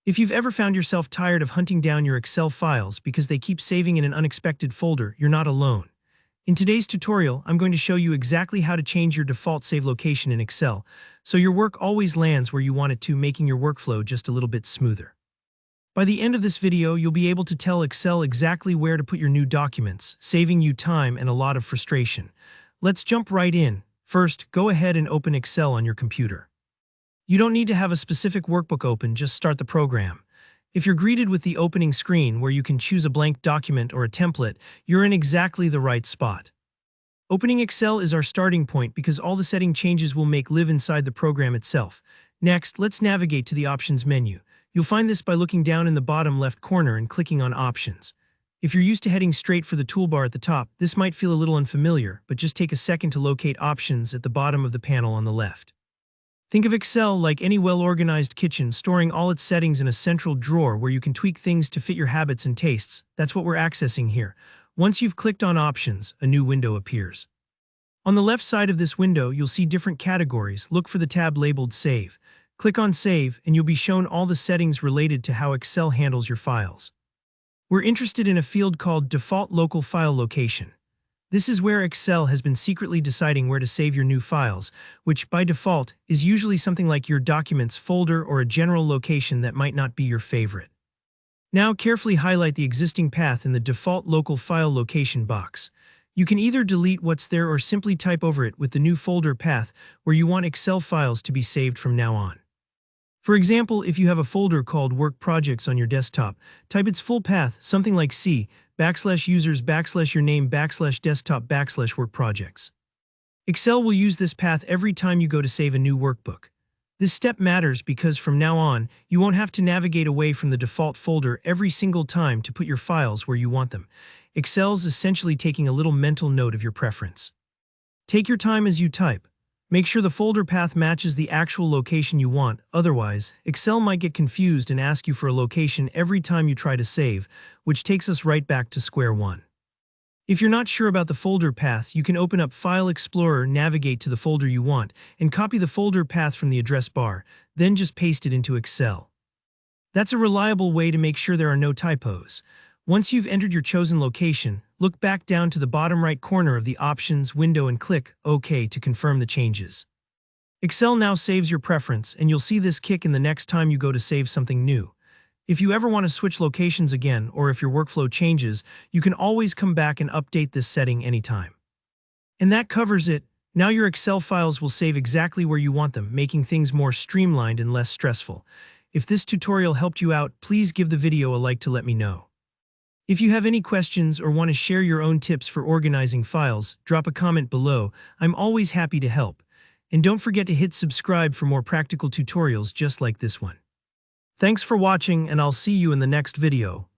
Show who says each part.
Speaker 1: If you've ever found yourself tired of hunting down your Excel files because they keep saving in an unexpected folder, you're not alone. In today's tutorial, I'm going to show you exactly how to change your default save location in Excel, so your work always lands where you want it to, making your workflow just a little bit smoother. By the end of this video, you'll be able to tell Excel exactly where to put your new documents, saving you time and a lot of frustration. Let's jump right in. First, go ahead and open Excel on your computer. You don't need to have a specific workbook open, just start the program. If you're greeted with the opening screen where you can choose a blank document or a template, you're in exactly the right spot. Opening Excel is our starting point because all the setting changes will live inside the program itself. Next, let's navigate to the Options menu. You'll find this by looking down in the bottom left corner and clicking on Options. If you're used to heading straight for the toolbar at the top, this might feel a little unfamiliar, but just take a second to locate Options at the bottom of the panel on the left. Think of Excel like any well-organized kitchen, storing all its settings in a central drawer where you can tweak things to fit your habits and tastes. That's what we're accessing here. Once you've clicked on Options, a new window appears. On the left side of this window, you'll see different categories. Look for the tab labeled Save. Click on Save, and you'll be shown all the settings related to how Excel handles your files. We're interested in a field called Default Local File Location. This is where Excel has been secretly deciding where to save your new files, which by default is usually something like your Documents folder or a general location that might not be your favorite. Now carefully highlight the existing path in the Default Local File Location box. You can either delete what's there or simply type over it with the new folder path where you want Excel files to be saved from now on. For example, if you have a folder called Work Projects on your desktop, type its full path, something like C/users/your name/desktop/work projects. Excel will use this path every time you go to save a new workbook. This step matters because from now on, you won't have to navigate away from the default folder every single time to put your files where you want them. Excel's essentially taking a little mental note of your preference. Take your time as you type. Make sure the folder path matches the actual location you want, otherwise, Excel might get confused and ask you for a location every time you try to save, which takes us right back to square one. If you're not sure about the folder path, you can open up File Explorer, navigate to the folder you want, and copy the folder path from the address bar, then just paste it into Excel. That's a reliable way to make sure there are no typos. Once you've entered your chosen location, look back down to the bottom right corner of the Options window and click OK to confirm the changes. Excel now saves your preference, and you'll see this kick in the next time you go to save something new. If you ever want to switch locations again, or if your workflow changes, you can always come back and update this setting anytime. And that covers it. Now your Excel files will save exactly where you want them, making things more streamlined and less stressful. If this tutorial helped you out, please give the video a like to let me know. If you have any questions or want to share your own tips for organizing files, drop a comment below. I'm always happy to help. And don't forget to hit subscribe for more practical tutorials just like this one. Thanks for watching, and I'll see you in the next video.